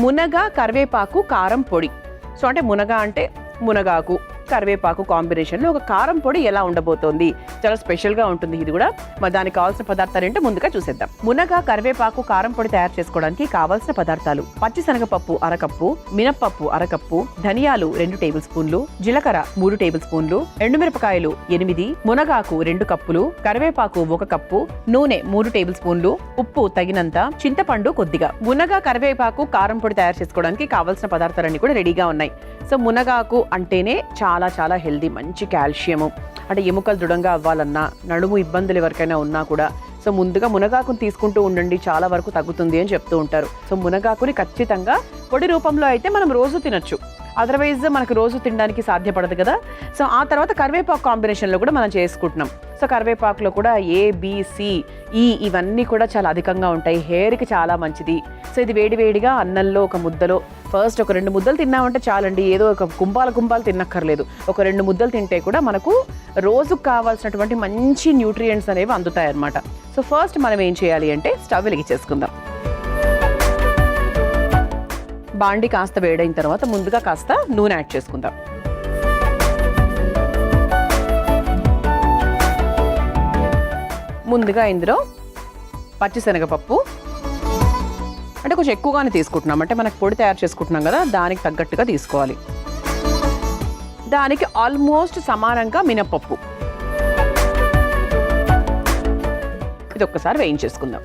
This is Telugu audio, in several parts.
మునగ కరివేపాకు కారం పొడి. సో అంటే మునగ అంటే మునగాకు కరివేపాకు కాంబినేషన్లో ఒక కారం పొడి ఎలా ఉండబోతోంది, చాలా స్పెషల్గా ఉంటుంది ఇది కూడా. మరి దానికి కావాల్సిన పదార్థాలు ఏంటో ముందుగా చూసేద్దాం. మునగ కరివేపాకు కారం పొడి తయారు చేసుకోవడానికి కావాల్సిన పదార్థాలు: పచ్చిశనగపప్పు అరకప్పు, మినప్పప్పు అరకప్పు, ధనియాలు 2 టేబుల్ స్పూన్లు, జీలకర్ర 3 టేబుల్ స్పూన్లు, ఎండుమిరపకాయలు 8, మునగాకు 2 కప్పులు, కరివేపాకు 1 కప్పు, నూనె 3 టేబుల్ స్పూన్లు, ఉప్పు తగినంత, చింతపండు కొద్దిగా. మునగ కరివేపాకు కారం పొడి తయారు చేసుకోవడానికి కావాల్సిన పదార్థాలన్నీ కూడా రెడీగా ఉన్నాయి. సో మునగాకు అంటేనే చాలా చాలా హెల్దీ, మంచి కాల్షియము. అంటే ఎముకలు దృఢంగా అవ్వాలన్నా, నడుము ఇబ్బందులు ఎవరికైనా ఉన్నా కూడా సో ముందుగా మునగాకుని తీసుకుంటూ ఉండండి, చాలా వరకు తగ్గుతుంది అని చెప్తూ ఉంటారు. సో మునగాకుని ఖచ్చితంగా పొడి రూపంలో అయితే మనం రోజు తినొచ్చు, అదర్వైజ్ మనకు రోజు తినడానికి సాధ్యపడదు కదా. సో ఆ తర్వాత కరివేపాకు కాంబినేషన్లో కూడా మనం చేసుకుంటున్నాం. సో కరివేపాకులో కూడా ABCE ఇవన్నీ కూడా చాలా అధికంగా ఉంటాయి, హెయిర్కి చాలా మంచిది. సో ఇది వేడివేడిగా అన్నంలో ఒక ముద్దలో ఫస్ట్ ఒక 2 ముద్దలు తిన్నామంటే చాలండి, ఏదో ఒక కుంభాలు తిన్నక్కర్లేదు. ఒక 2 ముద్దలు తింటే కూడా మనకు రోజుకు కావాల్సినటువంటి మంచి న్యూట్రియంట్స్ అనేవి అందుతాయి అన్నమాట. సో ఫస్ట్ మనం ఏం చేయాలి అంటే స్టవ్ వెలిగించేసుకుందాం. బాండి కాస్త వేడైన తర్వాత ముందుగా కాస్త నూనె యాడ్ చేసుకుందాం. ముందుగా ఇందులో పచ్చిశనగపప్పు, అంటే కొంచెం ఎక్కువగానే తీసుకుంటున్నాం, అంటే మనకు పొడి తయారు చేసుకుంటున్నాం కదా, దానికి తగ్గట్టుగా తీసుకోవాలి. దానికి ఆల్మోస్ట్ సమానంగా మినప్పప్పు, ఇది ఒక్కసారి వేయించేసుకుందాం.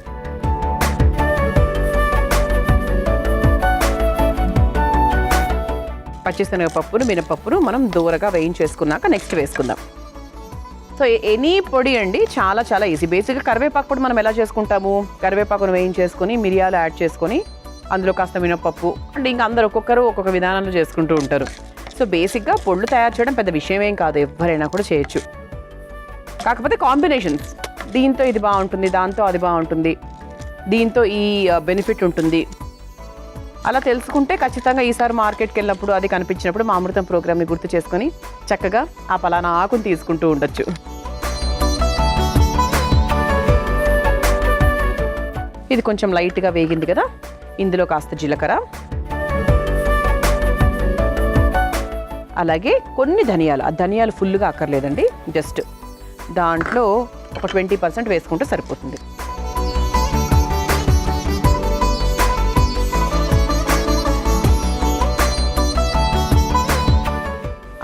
పచ్చిశనగపప్పును మినపప్పును మనం దూరగా వేయించేసుకున్నాక నెక్స్ట్ వేసుకుందాం. సో ఎనీ పొడి అండి చాలా చాలా ఈజీ. బేసిక్గా కరివేపాకు పొడి మనం ఎలా చేసుకుంటాము, కరివేపాకును వేయించేసుకొని మిరియాలు యాడ్ చేసుకొని అందులో కాస్త మినపప్పు, అంటే ఇంకా అందరూ ఒక్కొక్కరు ఒక్కొక్క విధానంలో చేసుకుంటూ ఉంటారు. సో బేసిక్గా పొడులు తయారు చేయడం పెద్ద విషయం ఏం కాదు, ఎవరైనా కూడా చేయొచ్చు. కాకపోతే కాంబినేషన్స్, దీంతో ఇది బాగుంటుంది, దాంతో అది బాగుంటుంది, దీంతో ఈ బెనిఫిట్ ఉంటుంది, అలా తెలుసుకుంటే ఖచ్చితంగా ఈసారి మార్కెట్కి వెళ్ళినప్పుడు అది కనిపించినప్పుడు మా అమృతం ప్రోగ్రామ్ని గుర్తు చేసుకొని చక్కగా ఆ పలానా ఆకుని తీసుకుంటూ ఉండొచ్చు. ఇది కొంచెం లైట్గా వేగింది కదా, ఇందులో కాస్త జీలకర్ర, అలాగే కొన్ని ధనియాలు. ఆ ధనియాలు ఫుల్గా అక్కర్లేదండి, జస్ట్ దాంట్లో ఒక 20% వేసుకుంటే సరిపోతుంది.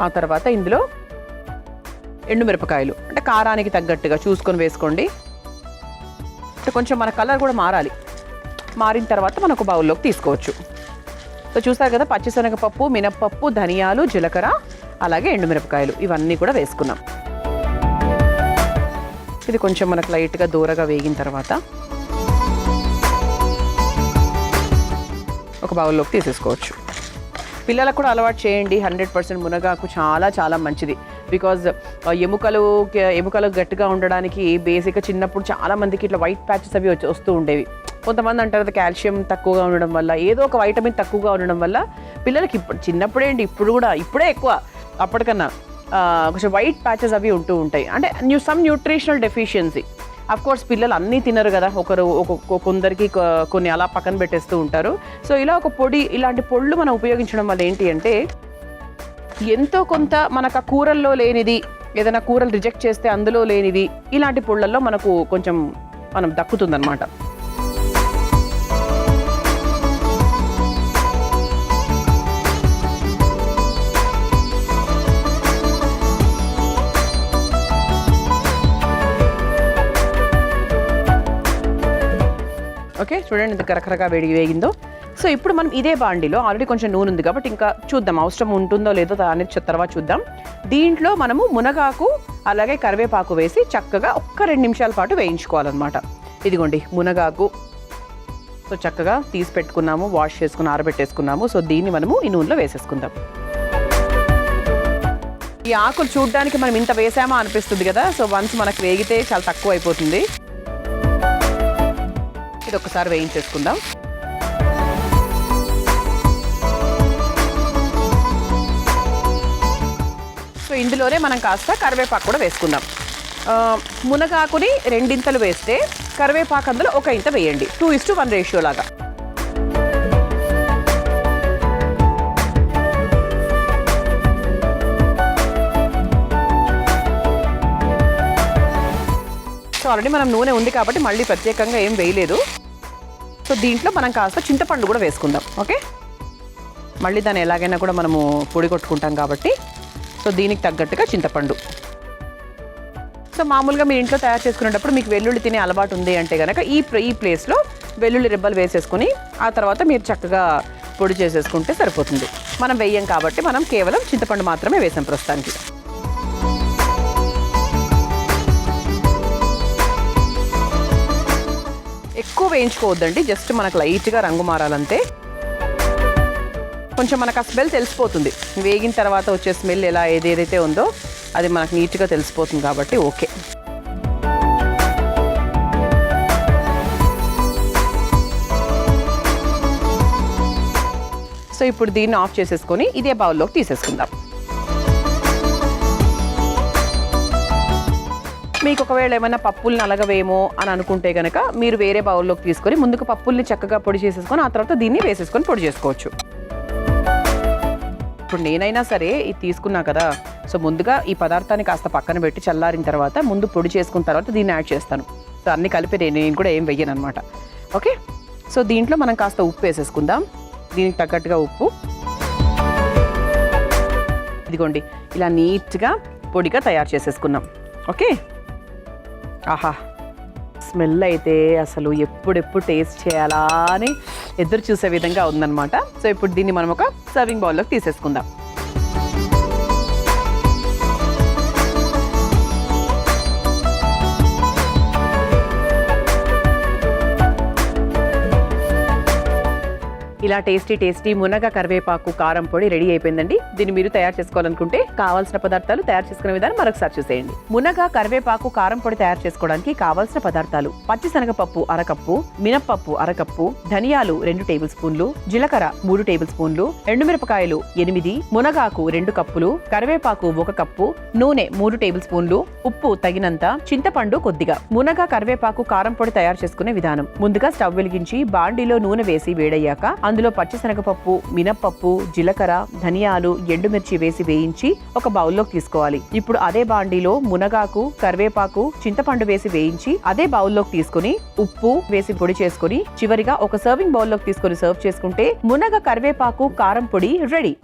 ఆ తర్వాత ఇందులో ఎండుమిరపకాయలు, అంటే కారానికి తగ్గట్టుగా చూసుకొని వేసుకోండి. అంటే కొంచెం మన కలర్ కూడా మారాలి, మారిన తర్వాత మనం ఒక బౌల్లోకి తీసుకోవచ్చు. సో చూసారు కదా, పచ్చిశనగపప్పు, మినప్పప్పు, ధనియాలు, జీలకర్ర, అలాగే ఎండుమిరపకాయలు ఇవన్నీ కూడా వేసుకున్నాం. ఇది కొంచెం మనకు లైట్గా దూరగా వేగిన తర్వాత ఒక బౌల్లోకి తీసేసుకోవచ్చు. పిల్లలకు కూడా అలవాటు చేయండి. 100% మునగాకు చాలా చాలా మంచిది. బికాజ్ ఎముకలు గట్టిగా ఉండడానికి బేసిక్గా చిన్నప్పుడు చాలా మందికి ఇట్లా వైట్ ప్యాచెస్ అవి వస్తూ ఉండేవి. కొంతమంది అంటారు కాల్షియం తక్కువగా ఉండడం వల్ల, ఏదో ఒక వైటమిన్ తక్కువగా ఉండడం వల్ల పిల్లలకి చిన్నప్పుడే అండి, ఇప్పుడే ఎక్కువ, అప్పటికన్నా కొంచెం వైట్ ప్యాచెస్ అవి ఉంటూ ఉంటాయి. అంటే some nutritional deficiency. Of course పిల్లలు అన్నీ తినరు కదా, కొందరికి కొన్ని అలా పక్కన పెట్టేస్తూ ఉంటారు. సో ఇలా ఒక పొడి, ఇలాంటి పొడులు మనం ఉపయోగించడం వల్ల ఏంటి అంటే ఎంతో కొంత మనకు ఆ కూరల్లో లేనిది, ఏదైనా కూరలు రిజెక్ట్ చేస్తే అందులో లేనిది, ఇలాంటి పొళ్ళల్లో మనకు కొంచెం దక్కుతుందన్నమాట. ఓకే చూడండి ఇంత కరకరగా వేగిందో. సో ఇప్పుడు మనం ఇదే బాండిలో ఆల్రెడీ కొంచెం నూనె ఉంది కాబట్టి ఇంకా చూద్దాం అవసరం ఉంటుందో లేదో అనేది తర్వాత చూద్దాం. దీంట్లో మనము మునగాకు అలాగే కరివేపాకు వేసి చక్కగా ఒక్క 2 నిమిషాల పాటు వేయించుకోవాలన్నమాట. ఇదిగోండి మునగాకు, సో చక్కగా తీసి పెట్టుకున్నాము, వాష్ చేసుకుని ఆరబెట్టేసుకున్నాము. సో దీన్ని మనము ఈ నూనెలో వేసేసుకుందాం. ఈ ఆకులు చూడడానికి మనం ఇంత వేసామా అనిపిస్తుంది కదా. సో వన్స్ మనకు వేగితే చాలా తక్కువ అయిపోతుంది. ఇది ఒకసారి వేయించేసుకుందాం. సో ఇందులోనే మనం కాస్త కరివేపాకు కూడా వేసుకుందాం. మునగాకుని 2 ఇంతలు వేస్తే కరివేపాకు అందులో 1 ఇంత వేయండి, 2:1 రేషియో లాగా. ఆల్రెడీ మనం నూనె ఉంది కాబట్టి మళ్ళీ ప్రత్యేకంగా ఏం వేయలేదు. సో దీంట్లో మనం కాస్త చింతపండు కూడా వేసుకుందాం. ఓకే, మళ్ళీ దాన్ని ఎలాగైనా కూడా మనము పొడి కొట్టుకుంటాం కాబట్టి సో దీనికి తగ్గట్టుగా చింతపండు. సో మామూలుగా మీరు ఇంట్లో తయారు చేసుకునేటప్పుడు మీకు వెల్లుల్లి తినే అలవాటు ఉంది అంటే కనుక ఈ ప్లేస్లో వెల్లుల్లి రెబ్బలు వేసేసుకుని ఆ తర్వాత మీరు చక్కగా పొడి చేసేసుకుంటే సరిపోతుంది. మనం వేయం కాబట్టి మనం కేవలం చింతపండు మాత్రమే వేసాం ప్రస్తుతానికి. ఎక్కువ వేయించుకోవద్దండి, జస్ట్ మనకు లైట్గా రంగు మారాలంతే. కొంచెం మనకు ఆ స్మెల్ తెలిసిపోతుంది, వేగిన తర్వాత వచ్చే స్మెల్ ఎలా ఏదైతే ఉందో అది మనకు నీట్గా తెలిసిపోతుంది కాబట్టి ఓకే. సో ఇప్పుడు దీన్ని ఆఫ్ చేసేసుకొని ఇదే బౌల్లోకి తీసేసుకుందాం. మీకు ఒకవేళ ఏమైనా పప్పుల్ని నలగవేమో అని అనుకుంటే కనుక మీరు వేరే బౌల్లోకి తీసుకొని ముందుకు పప్పుల్ని చక్కగా పొడి చేసేసుకొని ఆ తర్వాత దీన్ని వేసేసుకొని పొడి చేసుకోవచ్చు. ఇప్పుడు నేనైనా సరే ఇది తీసుకున్నా కదా, సో ముందుగా ఈ పదార్థాన్ని కాస్త పక్కన పెట్టి చల్లారిన తర్వాత ముందు పొడి చేసుకున్న తర్వాత దీన్ని యాడ్ చేస్తాను. సో అన్ని కలిపి నేను కూడా ఏం వెయ్యను అనమాట. ఓకే, సో దీంట్లో మనం కాస్త ఉప్పు వేసేసుకుందాం, దీనికి తగ్గట్టుగా ఉప్పు. ఇదిగోండి ఇలా నీట్గా పొడిగా తయారు చేసేసుకున్నాం. ఓకే, ఆహా స్మెల్ అయితే అసలు ఎప్పుడెప్పుడు టేస్ట్ చేయాలా అని ఎదురు చూసే విధంగా ఉందన్నమాట. సో ఇప్పుడు దీన్ని మనం ఒక సర్వింగ్ బౌల్లోకి తీసేసుకుందాం. ఇలా టేస్టీ మునగ కరివేపాకు కారం పొడి రెడీ అయిపోయిందండి. దీన్ని మీరు తయారు చేసుకోవాలనుకుంటే కావాల్సిన పదార్థాలు తయారు చేసుకునే విధానం మరొకసారి చూసేయండి. మునగ కరివేపాకు కారం పొడి తయారు చేసుకోవడానికి కావాల్సిన పదార్థాలు: పచ్చిశనగపప్పు 1 కప్పు, మినప్పప్పు 1 కప్పు, ధనియాలు 2 టేబుల్ స్పూన్లు, జీలకర్ర 3 టేబుల్ స్పూన్లు, ఎండుమిరపకాయలు 8, మునగాకు 2 కప్పులు, కరివేపాకు 1 కప్పు, నూనె 3 టేబుల్ స్పూన్లు, ఉప్పు తగినంత, చింతపండు కొద్దిగా. మునగ కరివేపాకు కారం పొడి తయారు చేసుకునే విధానం: ముందుగా స్టవ్ వెలిగించి బాండీలో నూనె వేసి వేడయ్యాక అందులో పచ్చిశనగపప్పు, మినప్పప్పు, జీలకర్ర, ధనియాలు, ఎండుమిర్చి వేసి వేయించి ఒక బౌల్లోకి తీసుకోవాలి. ఇప్పుడు అదే బాండీలో మునగాకు, కరివేపాకు, చింతపండు వేసి వేయించి అదే బౌల్లోకి తీసుకుని ఉప్పు వేసి పొడి చేసుకుని చివరిగా ఒక సర్వింగ్ బౌల్లోకి తీసుకుని సర్వ్ చేసుకుంటే మునగ కరివేపాకు కారం పొడి రెడీ.